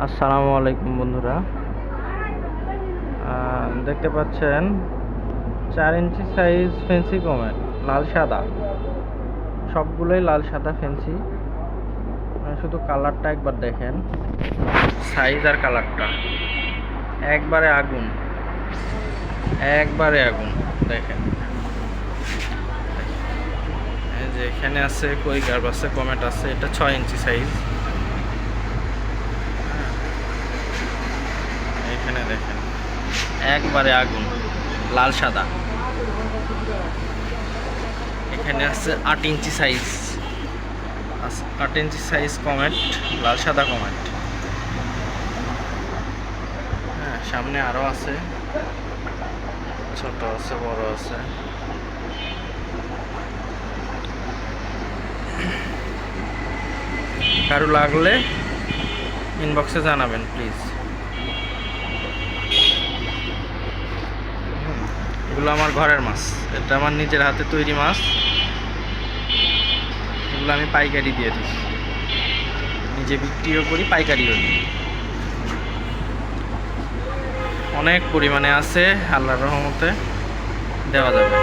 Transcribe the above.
আসসালামু আলাইকুম বন্ধুরা। দেখতে পাচ্ছেন 4 ইঞ্চি সাইজ ফেন্সি কমেট, লাল সাদা, সবগুলোই লাল সাদা ফেন্সি। শুধু কালারটা একবার দেখেন, সাইজ আর কালারটা একবারে আগুন, একবারে আগুন। দেখেন এই যে এখানে আছে কই গার্ব আছে, কমেট আছে। এটা 6 ইঞ্চি সাইজ। এখানে দেখেন একবারে আগুন, লাল সাদা। এখানে আছে 8 inch size, 8 inch size comet, লাল সাদা কমেট। হ্যাঁ, সামনে আরও আছে, ছোট আছে, বড় আছে। কারো লাগলে ইনবক্সে জানাবেন প্লিজ। এগুলো আমার ঘরের মাছ, এটা আমার নিজের হাতে তৈরি মাছ। এগুলো আমি পাইকারি দিয়ে দিই, নিজে বিক্রিও করি, পাইকারিও দিই। অনেক পরিমাণে আছে, আল্লাহর রহমতে দেওয়া যাবে।